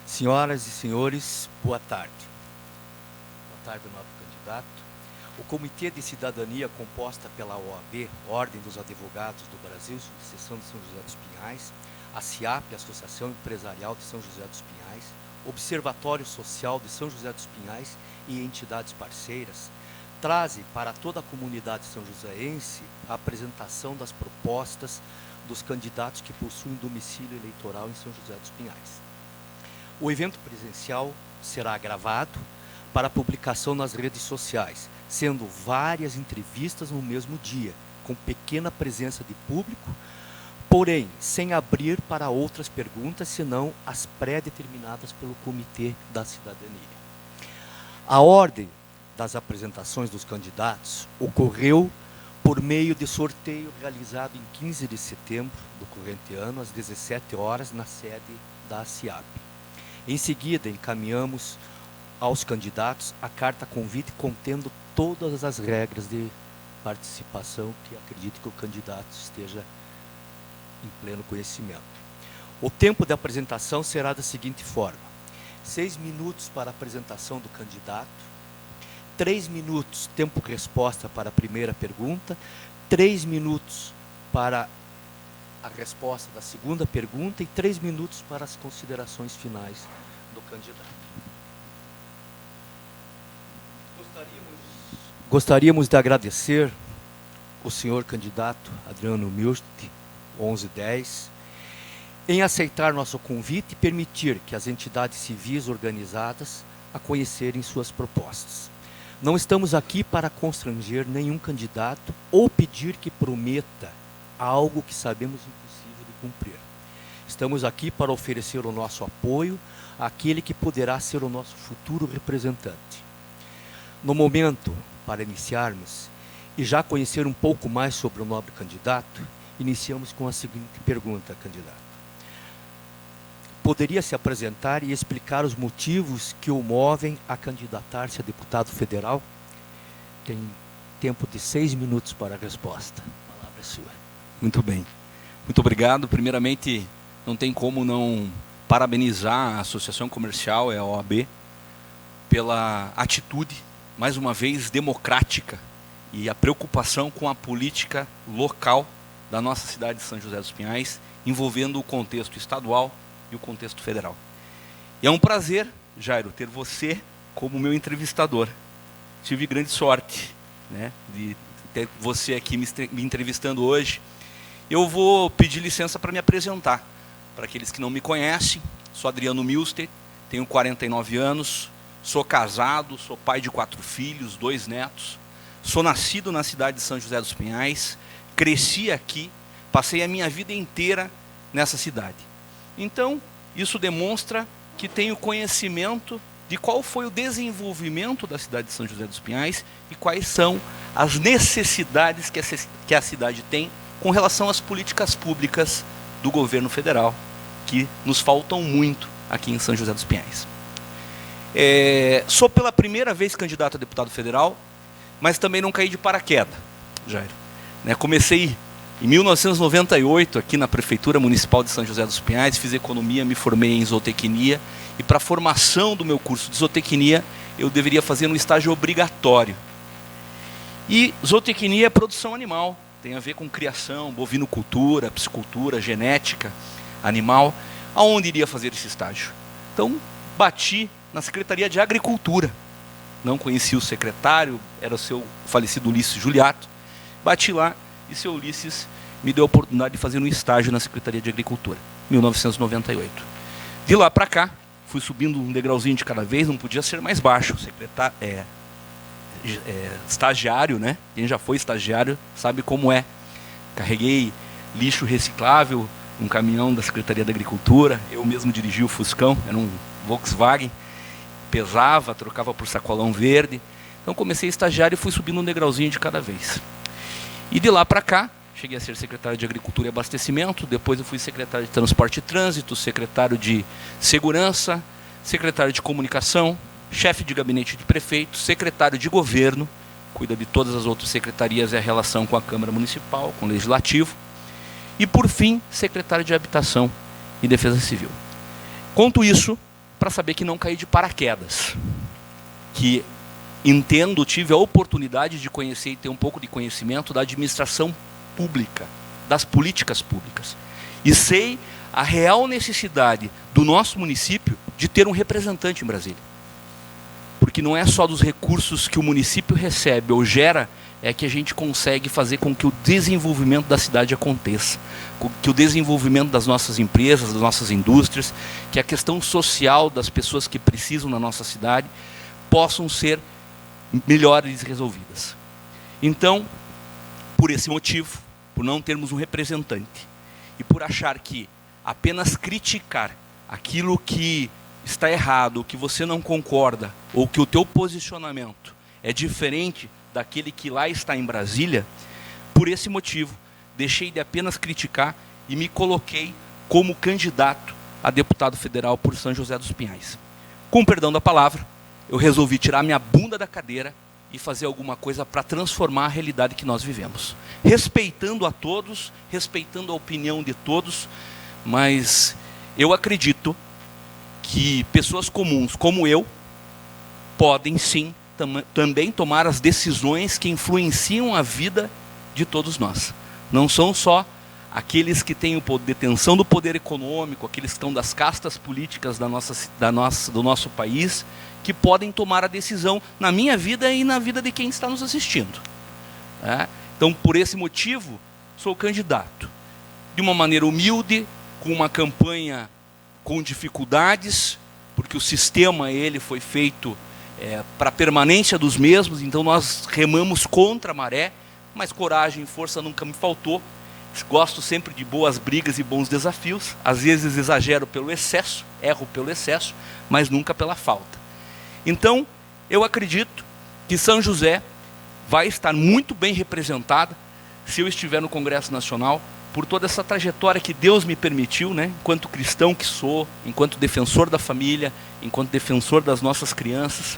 Senhoras e senhores, boa tarde. Boa tarde, nobre candidato. O Comitê de Cidadania, composta pela OAB, Ordem dos Advogados do Brasil, Subseção de São José dos Pinhais, a CIAP, Associação Empresarial de São José dos Pinhais, Observatório Social de São José dos Pinhais e entidades parceiras, trazem para toda a comunidade são-joséense a apresentação das propostas dos candidatos que possuem domicílio eleitoral em São José dos Pinhais. O evento presencial será gravado para publicação nas redes sociais, sendo várias entrevistas no mesmo dia, com pequena presença de público, porém sem abrir para outras perguntas, senão as pré-determinadas pelo Comitê da Cidadania. A ordem das apresentações dos candidatos ocorreu por meio de sorteio realizado em 15 de setembro do corrente ano, às 17 horas, na sede da CIAP. Em seguida, encaminhamos aos candidatos a carta convite contendo todas as regras de participação que acredito que o candidato esteja em pleno conhecimento. O tempo de apresentação será da seguinte forma: 6 minutos para a apresentação do candidato, 3 minutos tempo-resposta para a primeira pergunta, 3 minutos para a resposta da segunda pergunta e 3 minutos para as considerações finais do candidato. Gostaríamos de agradecer o senhor candidato Adriano Milst, 1110, em aceitar nosso convite e permitir que as entidades civis organizadas a conhecerem suas propostas. Não estamos aqui para constranger nenhum candidato ou pedir que prometa algo que sabemos impossível de cumprir. Estamos aqui para oferecer o nosso apoio àquele que poderá ser o nosso futuro representante. No momento, para iniciarmos e já conhecer um pouco mais sobre o nobre candidato, iniciamos com a seguinte pergunta, candidato. Poderia se apresentar e explicar os motivos que o movem a candidatar-se a deputado federal? Tem tempo de 6 minutos para a resposta. A palavra é sua. Muito bem. Muito obrigado. Primeiramente, não tem como não parabenizar a Associação Comercial, a OAB, pela atitude, mais uma vez, democrática e a preocupação com a política local da nossa cidade de São José dos Pinhais, envolvendo o contexto estadual e o contexto federal. E é um prazer, Jairo, ter você como meu entrevistador. Tive grande sorte, né, de ter você aqui me entrevistando hoje. Eu vou pedir licença para me apresentar. Para aqueles que não me conhecem, sou Adriano Milster, tenho 49 anos, sou casado, sou pai de 4 filhos, 2 netos, sou nascido na cidade de São José dos Pinhais, cresci aqui, passei a minha vida inteira nessa cidade. Então, isso demonstra que tenho conhecimento de qual foi o desenvolvimento da cidade de São José dos Pinhais e quais são as necessidades que a cidade tem com relação às políticas públicas do governo federal, que nos faltam muito aqui em São José dos Pinhais. Sou pela primeira vez candidato a deputado federal, mas também não caí de paraquedas, Jair. Comecei em 1998 aqui na Prefeitura Municipal de São José dos Pinhais, fiz economia, me formei em zootecnia, e para a formação do meu curso de zootecnia, eu deveria fazer um estágio obrigatório. E zootecnia é produção animal, tem a ver com criação, bovinocultura, piscicultura, genética animal. Aonde iria fazer esse estágio? Então, bati na Secretaria de Agricultura. Não conhecia o secretário, era o seu falecido Ulisses Juliato. Bati lá e seu Ulisses me deu a oportunidade de fazer um estágio na Secretaria de Agricultura, 1998. De lá para cá, fui subindo um degrauzinho de cada vez, não podia ser mais baixo. Estagiário, né? Quem já foi estagiário sabe como é. Carreguei lixo reciclável, um caminhão da Secretaria da Agricultura, eu mesmo dirigi o Fuscão, era um Volkswagen, pesava, trocava por sacolão verde. Então comecei estagiário e fui subindo um degrauzinho de cada vez. E de lá para cá, cheguei a ser secretário de Agricultura e Abastecimento, depois eu fui secretário de Transporte e Trânsito, secretário de Segurança, secretário de Comunicação, chefe de gabinete de prefeito, secretário de Governo, cuida de todas as outras secretarias e a relação com a Câmara Municipal, com o Legislativo, e por fim, secretário de Habitação e Defesa Civil. Conto isso para saber que não caí de paraquedas. Que tive a oportunidade de conhecer e ter um pouco de conhecimento da administração pública, das políticas públicas. E sei a real necessidade do nosso município de ter um representante em Brasília. Porque não é só dos recursos que o município recebe ou gera, é que a gente consegue fazer com que o desenvolvimento da cidade aconteça, com que o desenvolvimento das nossas empresas, das nossas indústrias, que a questão social das pessoas que precisam na nossa cidade possam ser melhores resolvidas. Então, por esse motivo, por não termos um representante e por achar que apenas criticar aquilo que está errado, que você não concorda, ou que o teu posicionamento é diferente daquele que lá está em Brasília, por esse motivo, deixei de apenas criticar e me coloquei como candidato a deputado federal por São José dos Pinhais. Com perdão da palavra, eu resolvi tirar minha bunda da cadeira e fazer alguma coisa para transformar a realidade que nós vivemos. Respeitando a todos, respeitando a opinião de todos, mas eu acredito que pessoas comuns como eu podem sim também tomar as decisões que influenciam a vida de todos nós. Não são só aqueles que têm detenção do poder econômico, aqueles que estão das castas políticas do nosso país, que podem tomar a decisão na minha vida e na vida de quem está nos assistindo. Então, por esse motivo, sou candidato. De uma maneira humilde, com uma campanha com dificuldades, porque o sistema ele foi feito para a permanência dos mesmos, então nós remamos contra a maré, mas coragem e força nunca me faltou. Gosto sempre de boas brigas e bons desafios, às vezes exagero pelo excesso, erro pelo excesso, mas nunca pela falta. Então, eu acredito que São José vai estar muito bem representada se eu estiver no Congresso Nacional, por toda essa trajetória que Deus me permitiu, enquanto cristão que sou, enquanto defensor da família, enquanto defensor das nossas crianças,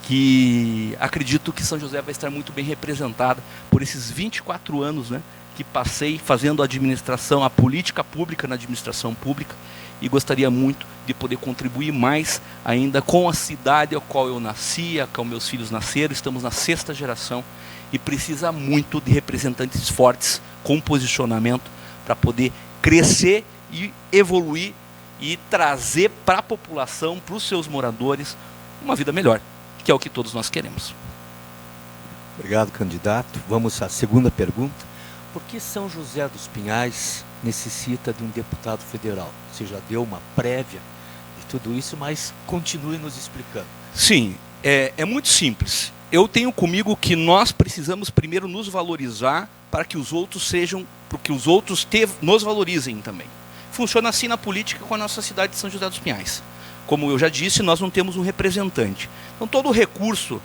que acredito que São José vai estar muito bem representada por esses 24 anos, que passei fazendo a política pública na administração pública, e gostaria muito de poder contribuir mais ainda com a cidade a qual eu nasci, a qual meus filhos nasceram. Estamos na 6ª geração e precisa muito de representantes fortes com posicionamento para poder crescer e evoluir e trazer para a população, para os seus moradores, uma vida melhor, que é o que todos nós queremos. Obrigado, candidato. Vamos à segunda pergunta. Por que São José dos Pinhais necessita de um deputado federal? Você já deu uma prévia de tudo isso, mas continue nos explicando. Sim, é muito simples. Eu tenho comigo que nós precisamos primeiro nos valorizar para que os outros nos valorizem também. Funciona assim na política com a nossa cidade de São José dos Pinhais. Como eu já disse, nós não temos um representante. Então todo recurso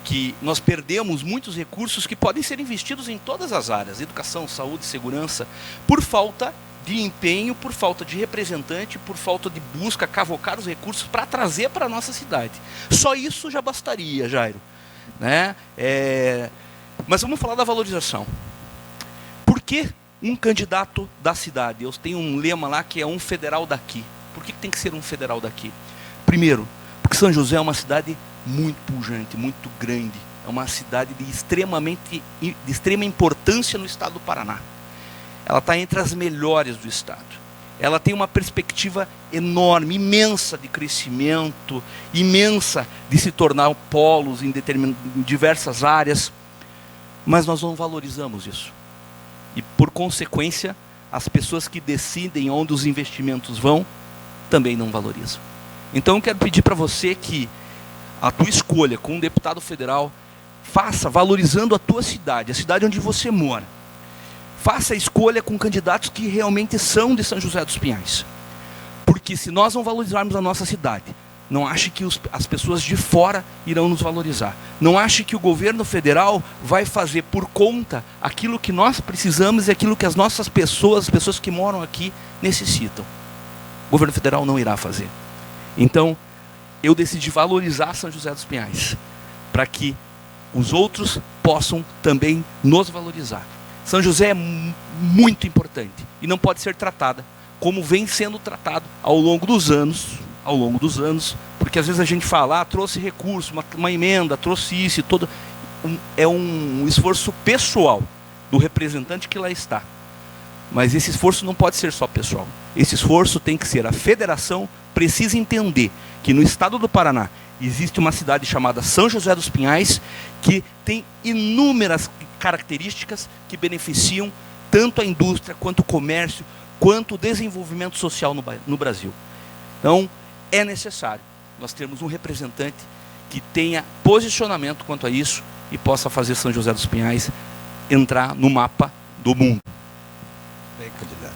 que nós perdemos, muitos recursos que podem ser investidos em todas as áreas, educação, saúde, segurança, por falta de empenho, por falta de representante, por falta de busca, cavocar os recursos para trazer para a nossa cidade. Só isso já bastaria, Jairo. Mas vamos falar da valorização. Por que um candidato da cidade? Eu tenho um lema lá que é um federal daqui. Por que tem que ser um federal daqui? Primeiro, porque São José é uma cidade muito pujante, muito grande. É uma cidade de extrema importância no estado do Paraná. Ela está entre as melhores do estado. Ela tem uma perspectiva enorme, imensa de crescimento, imensa de se tornar polos em diversas áreas, mas nós não valorizamos isso. E, por consequência, as pessoas que decidem onde os investimentos vão, também não valorizam. Então, eu quero pedir para você que a tua escolha com um deputado federal, faça valorizando a tua cidade, a cidade onde você mora. Faça a escolha com candidatos que realmente são de São José dos Pinhais. Porque se nós não valorizarmos a nossa cidade, não ache que as pessoas de fora irão nos valorizar. Não ache que o governo federal vai fazer por conta aquilo que nós precisamos e aquilo que as nossas pessoas, as pessoas que moram aqui, necessitam. O governo federal não irá fazer. Então, eu decidi valorizar São José dos Pinhais, para que os outros possam também nos valorizar. São José é muito importante e não pode ser tratada como vem sendo tratado ao longo dos anos, ao longo dos anos, porque às vezes a gente fala, trouxe recurso, uma emenda, trouxe isso e todo. É um esforço pessoal do representante que lá está. Mas esse esforço não pode ser só pessoal. Esse esforço tem que ser, a federação precisa entender que no estado do Paraná existe uma cidade chamada São José dos Pinhais, que tem inúmeras características que beneficiam tanto a indústria, quanto o comércio, quanto o desenvolvimento social no Brasil. Então, é necessário nós termos um representante que tenha posicionamento quanto a isso e possa fazer São José dos Pinhais entrar no mapa do mundo. Bem, candidato.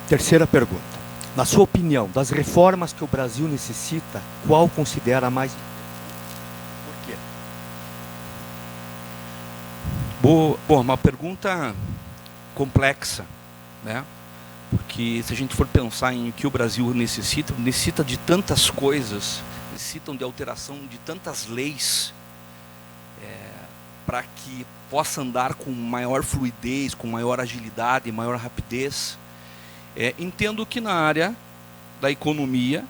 Terceira pergunta. Na sua opinião, das reformas que o Brasil necessita, qual considera a mais importante? Por quê? Bom, uma pergunta complexa, né? Porque se a gente for pensar em o que o Brasil necessita de tantas coisas, necessitam de alteração de tantas leis, para que possa andar com maior fluidez, com maior agilidade, maior rapidez. Entendo que na área da economia,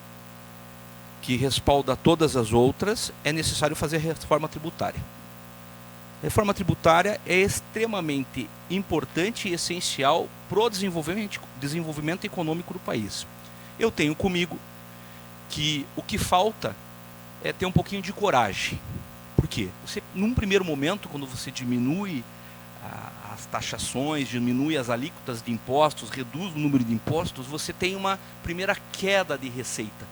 que respalda todas as outras, é necessário fazer reforma tributária. Reforma tributária é extremamente importante e essencial para o desenvolvimento econômico do país. Eu tenho comigo que o que falta é ter um pouquinho de coragem. Por quê? Num primeiro momento, quando você diminui as taxações, diminui as alíquotas de impostos, reduz o número de impostos, você tem uma primeira queda de receita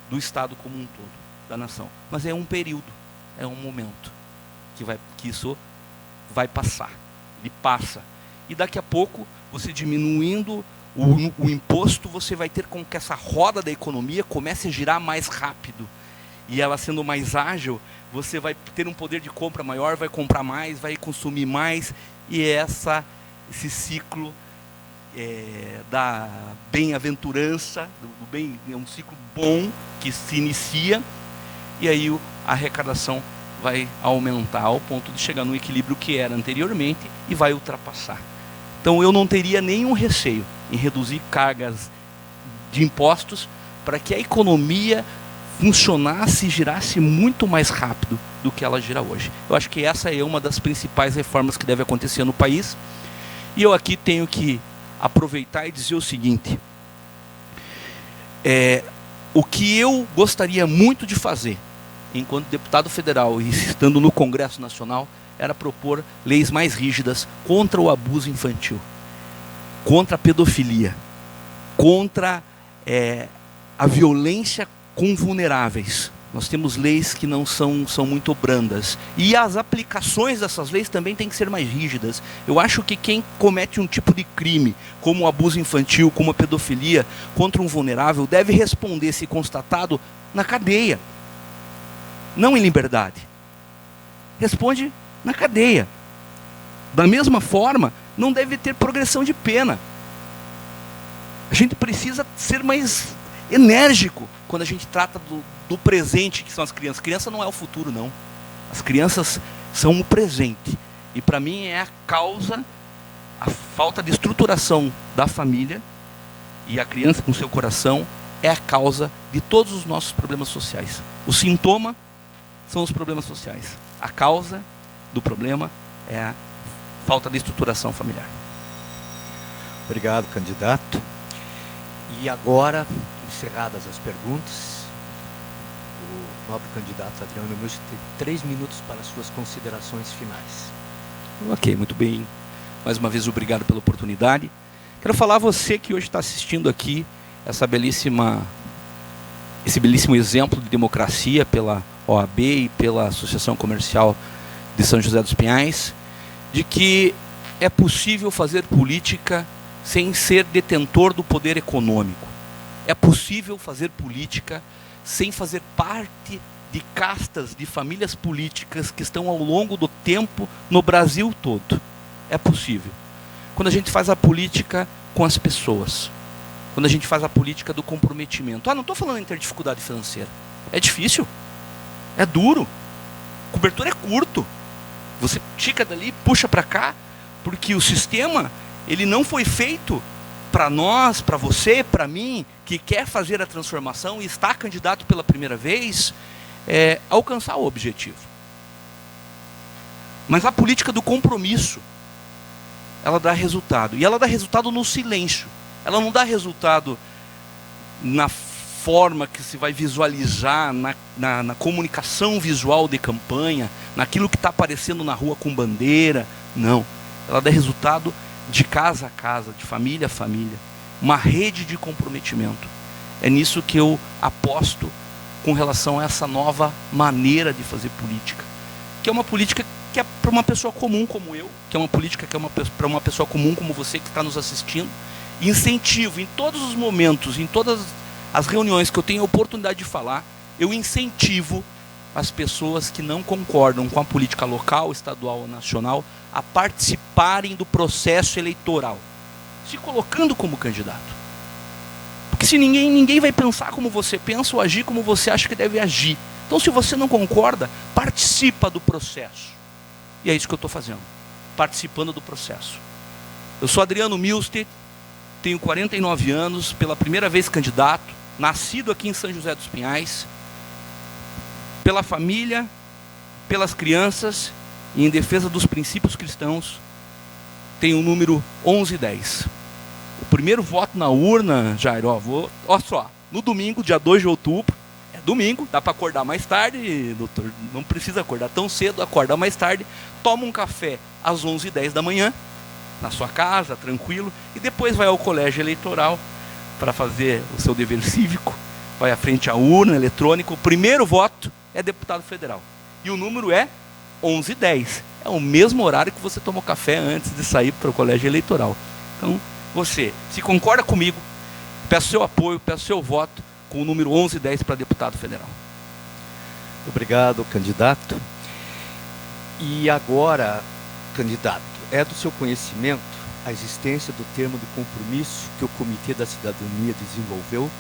do Estado como um todo, da nação. Mas é um período, é um momento que isso vai passar. Ele passa. E daqui a pouco, você diminuindo o imposto, você vai ter com que essa roda da economia comece a girar mais rápido. E ela sendo mais ágil, você vai ter um poder de compra maior, vai comprar mais, vai consumir mais, e esse ciclo da bem-aventurança, do bem, é um ciclo bom que se inicia, e aí a arrecadação vai aumentar ao ponto de chegar no equilíbrio que era anteriormente e vai ultrapassar. Então eu não teria nenhum receio em reduzir cargas de impostos para que a economia funcionasse e girasse muito mais rápido do que ela gira hoje. Eu acho que essa é uma das principais reformas que deve acontecer no país. E eu aqui tenho que aproveitar e dizer o seguinte: o que eu gostaria muito de fazer, enquanto deputado federal e estando no Congresso Nacional, era propor leis mais rígidas contra o abuso infantil, contra a pedofilia, contra a violência com vulneráveis. Nós temos leis que não são muito brandas. E as aplicações dessas leis também têm que ser mais rígidas. Eu acho que quem comete um tipo de crime, como o abuso infantil, como a pedofilia, contra um vulnerável, deve responder, se constatado, na cadeia. Não em liberdade. Responde na cadeia. Da mesma forma, não deve ter progressão de pena. A gente precisa ser mais enérgico quando a gente trata do presente, que são as crianças. Criança não é o futuro, não. As crianças são o presente. E para mim é a causa, a falta de estruturação da família, e a criança com seu coração é a causa de todos os nossos problemas sociais. O sintoma são os problemas sociais. A causa do problema é a falta de estruturação familiar. Obrigado, candidato. E agora, encerradas as perguntas, o nobre candidato Adriano Milch tem 3 minutos para suas considerações finais. Ok, muito bem. Mais uma vez, obrigado pela oportunidade. Quero falar a você que hoje está assistindo aqui esse belíssimo exemplo de democracia pela OAB e pela Associação Comercial de São José dos Pinhais, de que é possível fazer política sem ser detentor do poder econômico. É possível fazer política sem fazer parte de castas, de famílias políticas que estão ao longo do tempo no Brasil todo. É possível. Quando a gente faz a política com as pessoas, quando a gente faz a política do comprometimento. Não estou falando em ter dificuldade financeira. É difícil, é duro, a cobertura é curto. Você tica dali, puxa para cá, porque o sistema ele não foi feito para nós, para você, para mim, que quer fazer a transformação e está candidato pela primeira vez, é alcançar o objetivo. Mas a política do compromisso, ela dá resultado. E ela dá resultado no silêncio. Ela não dá resultado na forma que se vai visualizar, na comunicação visual de campanha, naquilo que está aparecendo na rua com bandeira. Não. Ela dá resultado de casa a casa, de família a família. Uma rede de comprometimento. É nisso que eu aposto com relação a essa nova maneira de fazer política. Que é uma política que é para uma pessoa comum como eu, que é uma política que é para uma pessoa comum como você que está nos assistindo. Incentivo em todos os momentos, em todas as reuniões que eu tenho a oportunidade de falar, eu incentivo as pessoas que não concordam com a política local, estadual ou nacional a participarem do processo eleitoral, se colocando como candidato. Porque se ninguém vai pensar como você pensa ou agir como você acha que deve agir. Então, se você não concorda, participa do processo. E é isso que eu estou fazendo, participando do processo. Eu sou Adriano Milstedt, tenho 49 anos, pela primeira vez candidato, nascido aqui em São José dos Pinhais, pela família, pelas crianças e em defesa dos princípios cristãos, tenho o número 1110. O primeiro voto na urna, Jair, ó só, no domingo, dia 2 de outubro, é domingo, dá para acordar mais tarde, doutor, não precisa acordar tão cedo, acorda mais tarde, toma um café às 11h10 da manhã, na sua casa, tranquilo, e depois vai ao colégio eleitoral para fazer o seu dever cívico, vai à frente à urna eletrônica, o primeiro voto é deputado federal. E o número é 11h10. É o mesmo horário que você tomou café antes de sair para o colégio eleitoral. Então, você, se concorda comigo, peço seu apoio, peço seu voto com o número 1110 para deputado federal. Obrigado, candidato. E agora, candidato, é do seu conhecimento a existência do termo de compromisso que o Comitê da Cidadania desenvolveu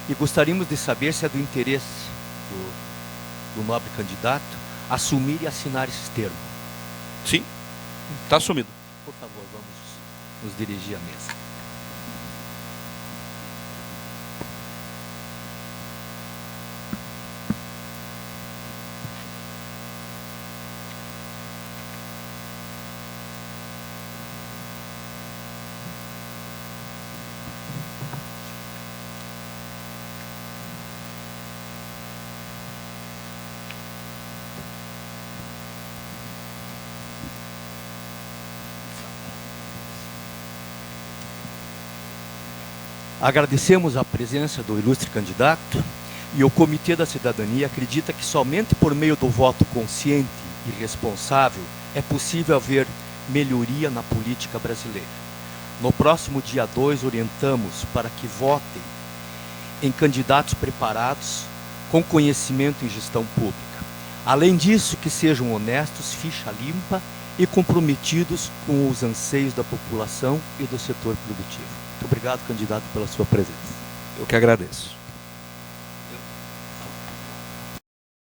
e gostaríamos de saber se é do interesse do nobre candidato assumir e assinar esse termo. Sim, está assumido. Por favor, vamos nos dirigir à mesa. Agradecemos a presença do ilustre candidato e o Comitê da Cidadania acredita que somente por meio do voto consciente e responsável é possível haver melhoria na política brasileira. No próximo dia 2, orientamos para que votem em candidatos preparados, com conhecimento em gestão pública. Além disso, que sejam honestos, ficha limpa e comprometidos com os anseios da população e do setor produtivo. Muito obrigado, candidato, pela sua presença. Eu que agradeço.